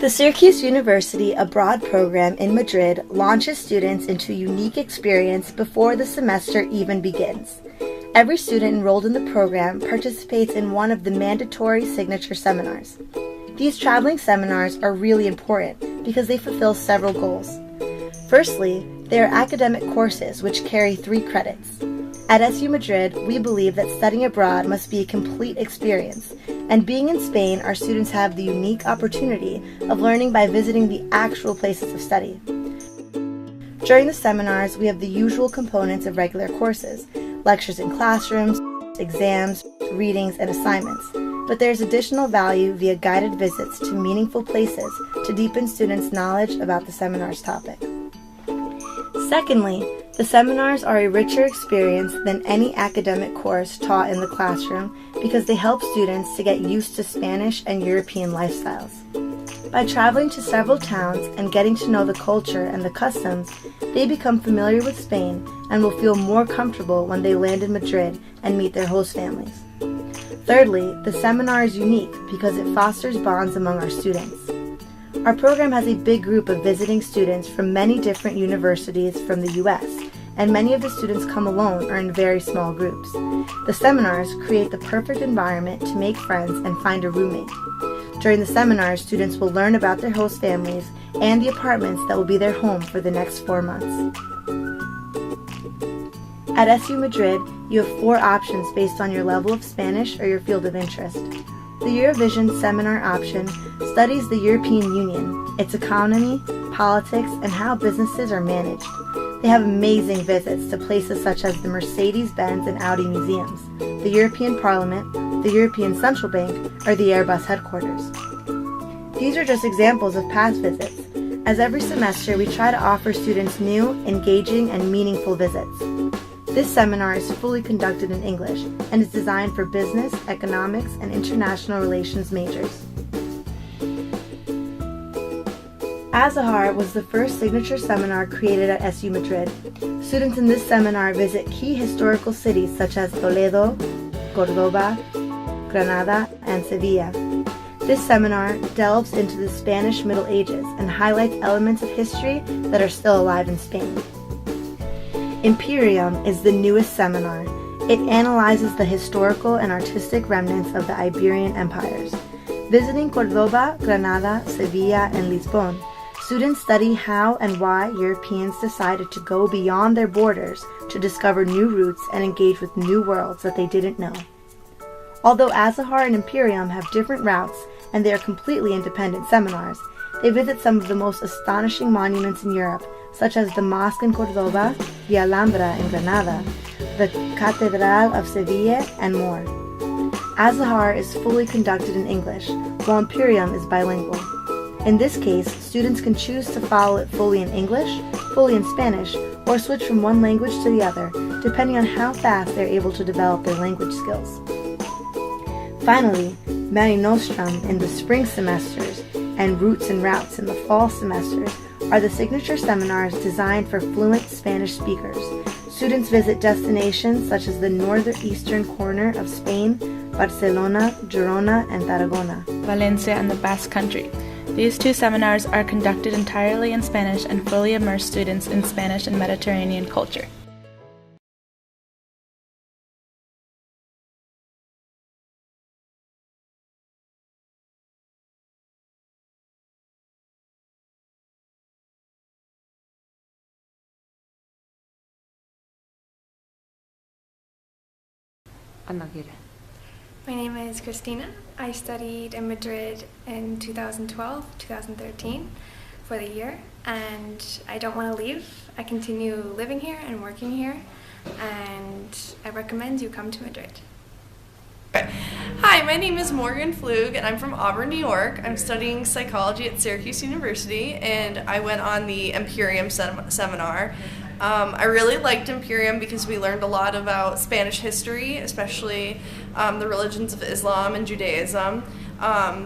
The Syracuse University Abroad program in Madrid launches students into a unique experience before the semester even begins. Every student enrolled in the program participates in one of the mandatory signature seminars. These traveling seminars are really important because they fulfill several goals. Firstly, they are academic courses which carry 3 credits. At SU Madrid, we believe that studying abroad must be a complete experience, and being in Spain, our students have the unique opportunity of learning by visiting the actual places of study. During the seminars, we have the usual components of regular courses, lectures in classrooms, exams, readings, and assignments, but there's additional value via guided visits to meaningful places to deepen students' knowledge about the seminar's topic. Secondly, the seminars are a richer experience than any academic course taught in the classroom because they help students to get used to Spanish and European lifestyles. By traveling to several towns and getting to know the culture and the customs, they become familiar with Spain and will feel more comfortable when they land in Madrid and meet their host families. Thirdly, the seminar is unique because it fosters bonds among our students. Our program has a big group of visiting students from many different universities from the U.S., and many of the students come alone or in very small groups. The seminars create the perfect environment to make friends and find a roommate. During the seminars, students will learn about their host families and the apartments that will be their home for the next 4 months. At SU Madrid, you have 4 options based on your level of Spanish or your field of interest. The Eurovision seminar option studies the European Union, its economy, politics, and how businesses are managed. They have amazing visits to places such as the Mercedes-Benz and Audi museums, the European Parliament, the European Central Bank, or the Airbus headquarters. These are just examples of past visits, as every semester we try to offer students new, engaging, and meaningful visits. This seminar is fully conducted in English and is designed for business, economics, and international relations majors. Azahar was the first signature seminar created at SU Madrid. Students in this seminar visit key historical cities such as Toledo, Córdoba, Granada, and Sevilla. This seminar delves into the Spanish Middle Ages and highlights elements of history that are still alive in Spain. Imperium is the newest seminar. It analyzes the historical and artistic remnants of the Iberian empires. Visiting Córdoba, Granada, Sevilla, and Lisbon, students study how and why Europeans decided to go beyond their borders to discover new routes and engage with new worlds that they didn't know. Although Azahar and Imperium have different routes and they are completely independent seminars, they visit some of the most astonishing monuments in Europe, such as the Mosque in Córdoba, the Alhambra in Granada, the Cathedral of Sevilla, and more. Azahar is fully conducted in English, while Imperium is bilingual. In this case, students can choose to follow it fully in English, fully in Spanish, or switch from one language to the other, depending on how fast they're able to develop their language skills. Finally, Mare Nostrum in the spring semesters and Roots and Routes in the fall semesters are the signature seminars designed for fluent Spanish speakers. Students visit destinations such as the northeastern corner of Spain, Barcelona, Girona, and Tarragona, Valencia, and the Basque Country. These 2 seminars are conducted entirely in Spanish and fully immerse students in Spanish and Mediterranean culture. My name is Christina. I studied in Madrid in 2012-2013 for the year, and I don't want to leave. I continue living here and working here, and I recommend you come to Madrid. Hi, my name is Morgan Flug, and I'm from Auburn, New York. I'm studying psychology at Syracuse University, and I went on the Imperium seminar. I really liked Imperium because we learned a lot about Spanish history, especially the religions of Islam and Judaism.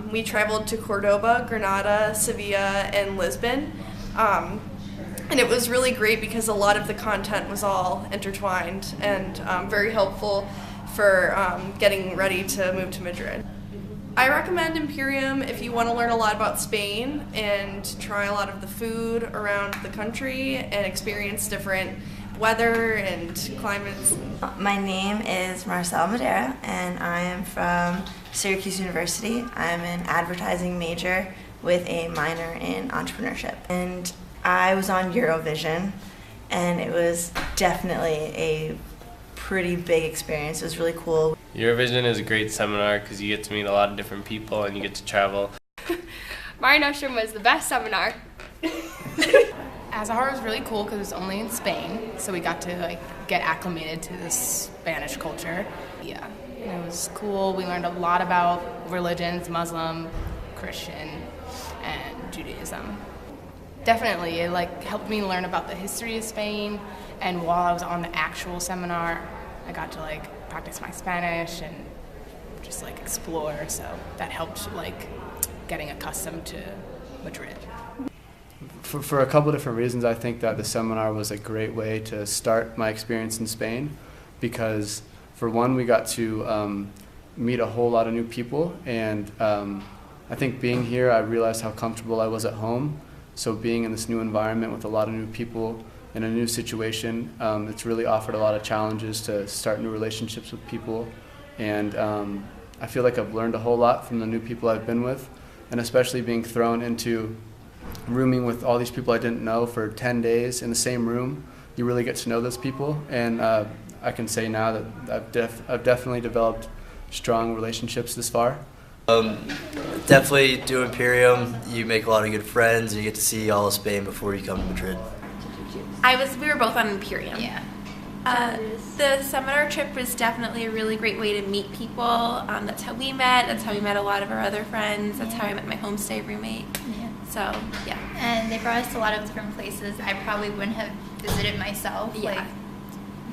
We traveled to Cordoba, Granada, Sevilla, and Lisbon. And it was really great because a lot of the content was all intertwined and very helpful for getting ready to move to Madrid. I recommend Imperium if you want to learn a lot about Spain and try a lot of the food around the country and experience different weather and climates. My name is Marcel Madera, and I am from Syracuse University. I'm an advertising major with a minor in entrepreneurship. And I was on Eurovision, and it was definitely a pretty big experience. It was really cool. Eurovision is a great seminar because you get to meet a lot of different people and you get to travel. Mare Nostrum was the best seminar. Azahar was really cool because it was only in Spain, so we got to get acclimated to the Spanish culture. Yeah, and it was cool. We learned a lot about religions, Muslim, Christian, and Judaism. Definitely, it helped me learn about the history of Spain, and while I was on the actual seminar, I got to practice my Spanish and just explore, so that helped getting accustomed to Madrid. For a couple of different reasons, I think that the seminar was a great way to start my experience in Spain, because for one, we got to meet a whole lot of new people, and I think being here, I realized how comfortable I was at home. So being in this new environment with a lot of new people in a new situation, it's really offered a lot of challenges to start new relationships with people, and I feel like I've learned a whole lot from the new people I've been with, and especially being thrown into rooming with all these people I didn't know for 10 days in the same room. You really get to know those people, and I can say now that I've definitely developed strong relationships this far. Definitely do Imperium. You make a lot of good friends, and you get to see all of Spain before you come to Madrid. We were both on Imperium. Yeah. The seminar trip was definitely a really great way to meet people. That's how we met. That's how we met a lot of our other friends. That's how I met my homestay roommate. Yeah. So, yeah. And they brought us to a lot of different places I probably wouldn't have visited myself. Yeah.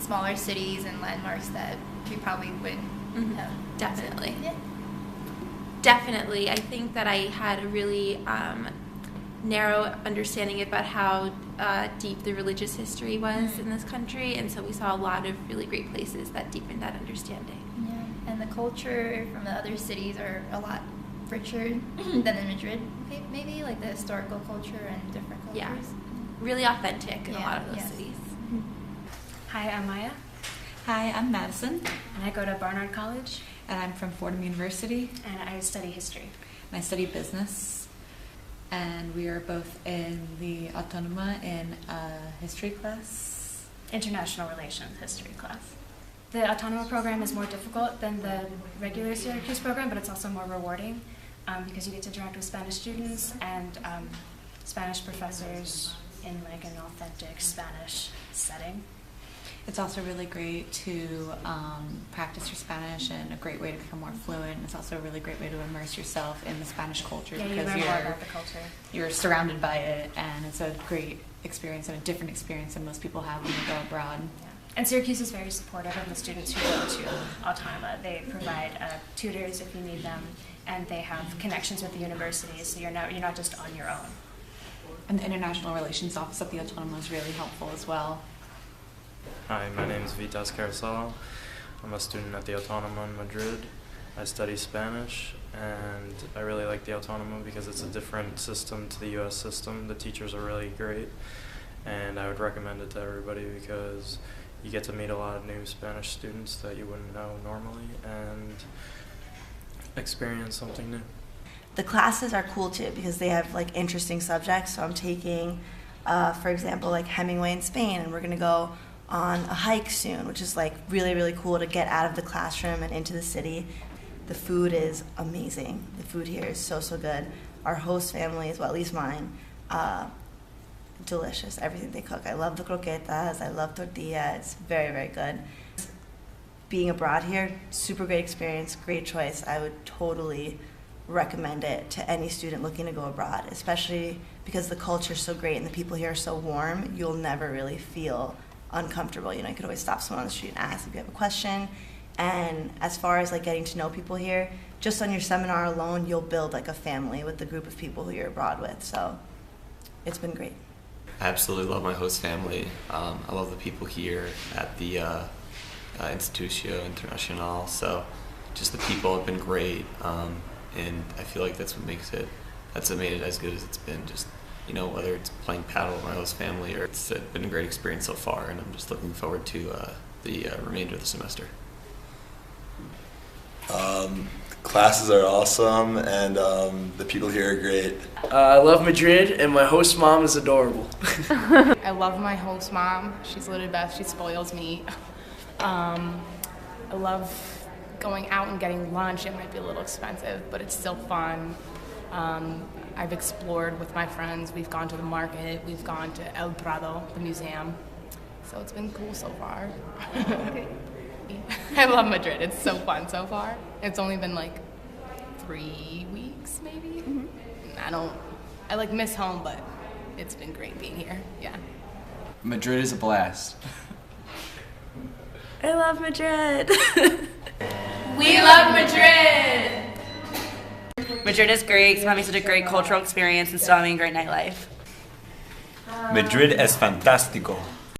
Smaller cities and landmarks that we probably wouldn't have. Definitely. Yeah. Definitely. I think that I had a really narrow understanding about how deep the religious history was in this country, and so we saw a lot of really great places that deepened that understanding. Yeah, and the culture from the other cities are a lot richer than in Madrid, maybe the historical culture and different cultures. Yeah, really authentic in a lot of those cities. Hi, I'm Maya. Hi, I'm Madison. And I go to Barnard College. And I'm from Fordham University. And I study history. And I study business. And we are both in the Autónoma in a history class. International Relations history class. The Autónoma program is more difficult than the regular Syracuse program, but it's also more rewarding because you get to interact with Spanish students and Spanish professors in an authentic Spanish setting. It's also really great to practice your Spanish and a great way to become more fluent. It's also a really great way to immerse yourself in the Spanish culture because you learn more about the culture. You're surrounded by it, and it's a great experience and a different experience than most people have when they go abroad. Yeah. And Syracuse is very supportive of the students who go to Autónoma. They provide tutors if you need them, and they have connections with the university, so you're not just on your own. And the International Relations Office at the Autónoma is really helpful as well. Hi, my name is Vitas Carasalo. I'm a student at the Autónoma in Madrid. I study Spanish, and I really like the Autónoma because it's a different system to the U.S. system. The teachers are really great, and I would recommend it to everybody because you get to meet a lot of new Spanish students that you wouldn't know normally and experience something new. The classes are cool too because they have interesting subjects. So I'm taking, for example, Hemingway in Spain, and we're going to go on a hike soon, which is really, really cool to get out of the classroom and into the city. The food is amazing. The food here is so, so good. Our host families, well, at least mine, delicious, everything they cook. I love the croquetas, I love tortilla, it's very, very good. Being abroad here, super great experience, great choice. I would totally recommend it to any student looking to go abroad, especially because the culture is so great and the people here are so warm, you'll never really feel uncomfortable. You could always stop someone on the street and ask if you have a question. And as far as getting to know people here, just on your seminar alone, you'll build a family with the group of people who you're abroad with. So it's been great. I absolutely love my host family. I love the people here at the Institucio Internacional. So just the people have been great. and I feel like that's what made it as good as it's been. Just, you know, whether it's playing paddle with my host family, or it's been a great experience so far, and I'm just looking forward to the remainder of the semester. Classes are awesome, and the people here are great. I love Madrid, and my host mom is adorable. I love my host mom. She's literally the best. She spoils me. I love going out and getting lunch. It might be a little expensive, but it's still fun. I've explored with my friends. We've gone to the market. We've gone to El Prado, the museum. So it's been cool so far. I love Madrid. It's so fun so far. It's only been like 3 weeks, maybe. I like miss home, but it's been great being here. Yeah. Madrid is a blast. I love Madrid. We love Madrid. Madrid is great. It's having such a great cultural experience and still having a great nightlife. Madrid es fantástico.